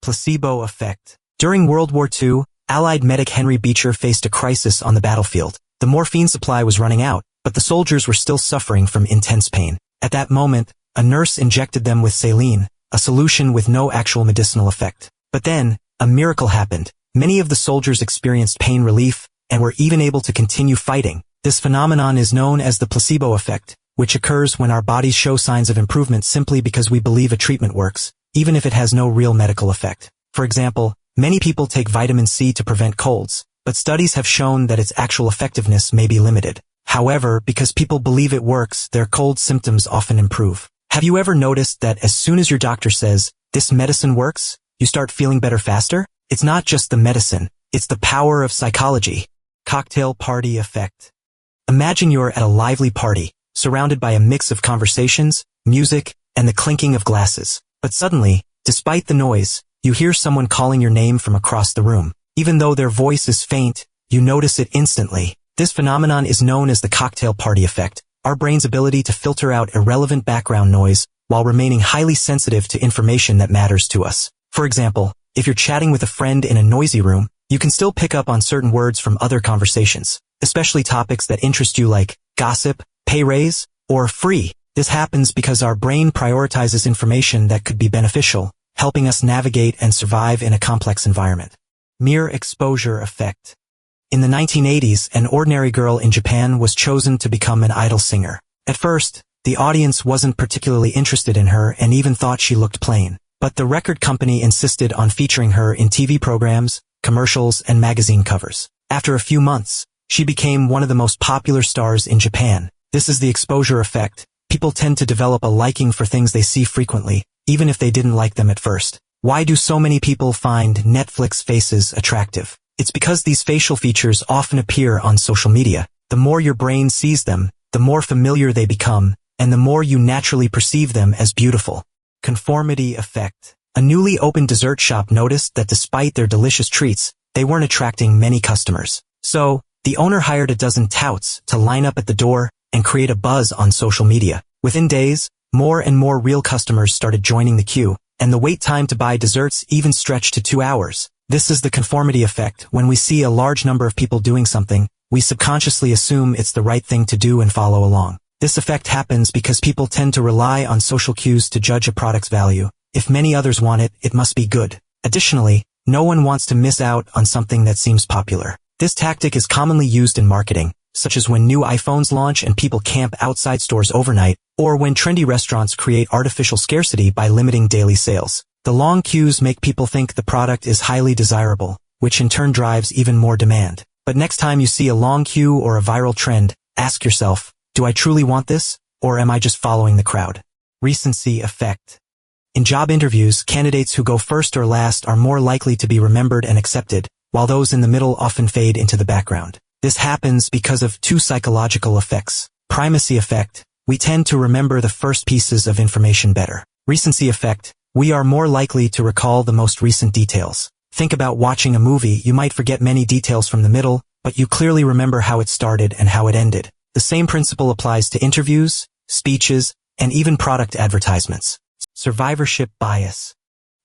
Placebo Effect. During World War II, Allied medic Henry Beecher faced a crisis on the battlefield. The morphine supply was running out, but the soldiers were still suffering from intense pain. At that moment, a nurse injected them with saline, a solution with no actual medicinal effect. But then, a miracle happened. Many of the soldiers experienced pain relief, and were even able to continue fighting. This phenomenon is known as the placebo effect, which occurs when our bodies show signs of improvement simply because we believe a treatment works, even if it has no real medical effect. For example, many people take vitamin C to prevent colds, but studies have shown that its actual effectiveness may be limited. However, because people believe it works, their cold symptoms often improve. Have you ever noticed that as soon as your doctor says, "This medicine works," you start feeling better faster? It's not just the medicine, it's the power of psychology. Cocktail party effect. Imagine you're at a lively party, surrounded by a mix of conversations, music, and the clinking of glasses. But suddenly, despite the noise, you hear someone calling your name from across the room. Even though their voice is faint, you notice it instantly. This phenomenon is known as the cocktail party effect, our brain's ability to filter out irrelevant background noise while remaining highly sensitive to information that matters to us. For example, if you're chatting with a friend in a noisy room, you can still pick up on certain words from other conversations, especially topics that interest you like gossip, pay raise, or free. This happens because our brain prioritizes information that could be beneficial, helping us navigate and survive in a complex environment. Mere exposure effect. In the 1980s, an ordinary girl in Japan was chosen to become an idol singer. At first, the audience wasn't particularly interested in her and even thought she looked plain. But the record company insisted on featuring her in TV programs, commercials, and magazine covers. After a few months, she became one of the most popular stars in Japan. This is the exposure effect. People tend to develop a liking for things they see frequently, even if they didn't like them at first. Why do so many people find Netflix faces attractive? It's because these facial features often appear on social media. The more your brain sees them, the more familiar they become, and the more you naturally perceive them as beautiful. Conformity Effect. A newly opened dessert shop noticed that despite their delicious treats, they weren't attracting many customers. So, the owner hired a dozen touts to line up at the door and create a buzz on social media. Within days, more and more real customers started joining the queue, and the wait time to buy desserts even stretched to 2 hours. This is the conformity effect. When we see a large number of people doing something, we subconsciously assume it's the right thing to do and follow along. This effect happens because people tend to rely on social cues to judge a product's value. If many others want it, it must be good. Additionally, no one wants to miss out on something that seems popular. This tactic is commonly used in marketing, such as when new iPhones launch and people camp outside stores overnight, or when trendy restaurants create artificial scarcity by limiting daily sales. The long queues make people think the product is highly desirable, which in turn drives even more demand. But next time you see a long queue or a viral trend, ask yourself, do I truly want this, or am I just following the crowd? Recency Effect. In job interviews, candidates who go first or last are more likely to be remembered and accepted, while those in the middle often fade into the background. This happens because of two psychological effects. Primacy effect, we tend to remember the first pieces of information better. Recency effect, we are more likely to recall the most recent details. Think about watching a movie. You might forget many details from the middle, but you clearly remember how it started and how it ended. The same principle applies to interviews, speeches, and even product advertisements. Survivorship bias.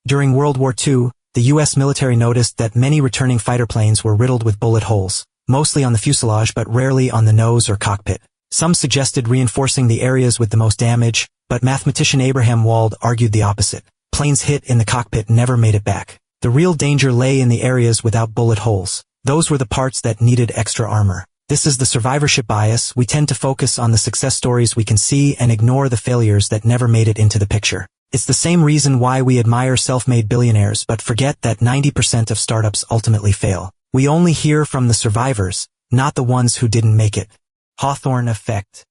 During World War II, the U.S. military noticed that many returning fighter planes were riddled with bullet holes, mostly on the fuselage but rarely on the nose or cockpit. Some suggested reinforcing the areas with the most damage, but mathematician Abraham Wald argued the opposite. Planes hit in the cockpit never made it back. The real danger lay in the areas without bullet holes. Those were the parts that needed extra armor. This is the survivorship bias. We tend to focus on the success stories we can see and ignore the failures that never made it into the picture. It's the same reason why we admire self-made billionaires but forget that 90% of startups ultimately fail. We only hear from the survivors, not the ones who didn't make it. Hawthorne Effect.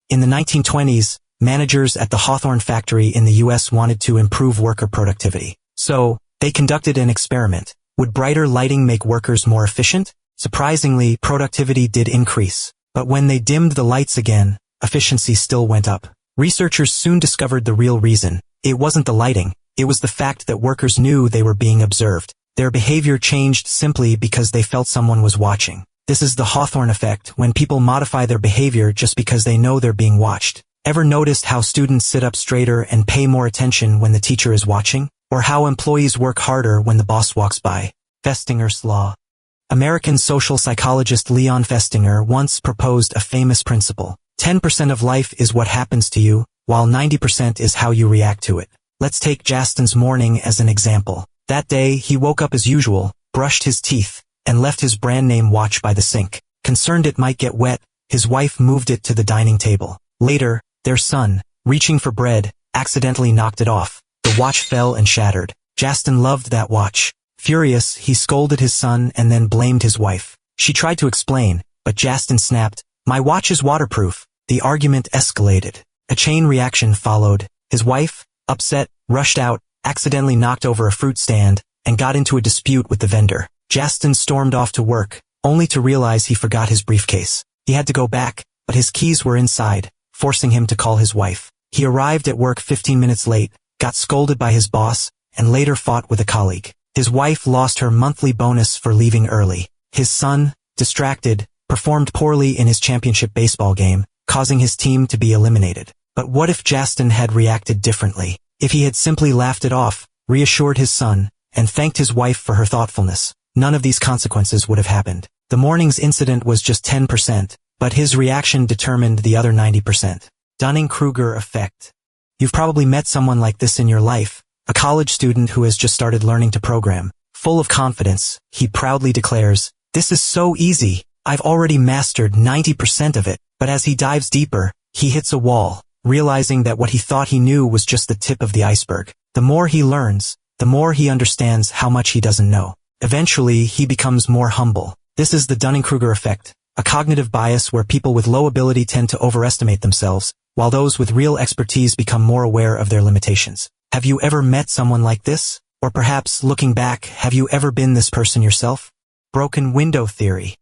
In the 1920s, managers at the Hawthorne factory in the U.S. wanted to improve worker productivity. So, they conducted an experiment. Would brighter lighting make workers more efficient? Surprisingly, productivity did increase. But when they dimmed the lights again, efficiency still went up. Researchers soon discovered the real reason. It wasn't the lighting, it was the fact that workers knew they were being observed. Their behavior changed simply because they felt someone was watching. This is the Hawthorne effect, when people modify their behavior just because they know they're being watched. Ever noticed how students sit up straighter and pay more attention when the teacher is watching? Or how employees work harder when the boss walks by. Festinger's law. American social psychologist Leon Festinger once proposed a famous principle. 10% of life is what happens to you, while 90% is how you react to it. Let's take Justin's morning as an example. That day, he woke up as usual, brushed his teeth, and left his brand-name watch by the sink. Concerned it might get wet, his wife moved it to the dining table. Later, their son, reaching for bread, accidentally knocked it off. The watch fell and shattered. Justin loved that watch. Furious, he scolded his son and then blamed his wife. She tried to explain, but Justin snapped, "My watch is waterproof." The argument escalated. A chain reaction followed. His wife, upset, rushed out, accidentally knocked over a fruit stand, and got into a dispute with the vendor. Justin stormed off to work, only to realize he forgot his briefcase. He had to go back, but his keys were inside, forcing him to call his wife. He arrived at work 15 minutes late, got scolded by his boss, and later fought with a colleague. His wife lost her monthly bonus for leaving early. His son, distracted, performed poorly in his championship baseball game, causing his team to be eliminated. But what if Justin had reacted differently? If he had simply laughed it off, reassured his son, and thanked his wife for her thoughtfulness, none of these consequences would have happened. The morning's incident was just 10%, but his reaction determined the other 90%. Dunning-Kruger Effect. You've probably met someone like this in your life, a college student who has just started learning to program. Full of confidence, he proudly declares, "This is so easy, I've already mastered 90% of it." But as he dives deeper, he hits a wall, realizing that what he thought he knew was just the tip of the iceberg. The more he learns, the more he understands how much he doesn't know. Eventually, he becomes more humble. This is the Dunning-Kruger Effect, a cognitive bias where people with low ability tend to overestimate themselves, while those with real expertise become more aware of their limitations. Have you ever met someone like this? Or perhaps, looking back, have you ever been this person yourself? Broken window theory.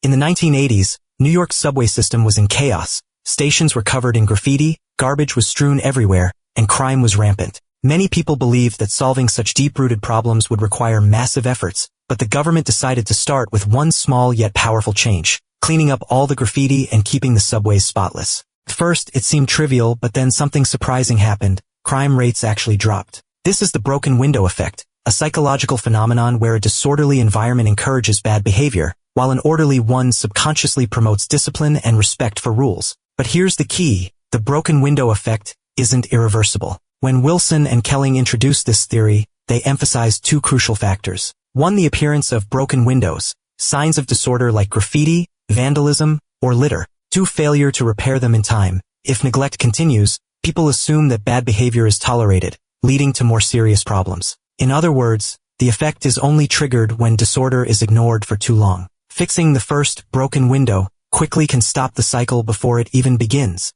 In the 1980s, New York's subway system was in chaos. Stations were covered in graffiti, garbage was strewn everywhere, and crime was rampant. Many people believed that solving such deep-rooted problems would require massive efforts, but the government decided to start with one small yet powerful change, cleaning up all the graffiti and keeping the subways spotless. At first, it seemed trivial, but then something surprising happened. Crime rates actually dropped. This is the broken window effect, a psychological phenomenon where a disorderly environment encourages bad behavior, while an orderly one subconsciously promotes discipline and respect for rules. But here's the key, the broken window effect isn't irreversible. When Wilson and Kelling introduced this theory, they emphasized two crucial factors. One, the appearance of broken windows, signs of disorder like graffiti, vandalism, or litter. Two, failure to repair them in time. If neglect continues, people assume that bad behavior is tolerated, leading to more serious problems. In other words, the effect is only triggered when disorder is ignored for too long. Fixing the first broken window quickly can stop the cycle before it even begins.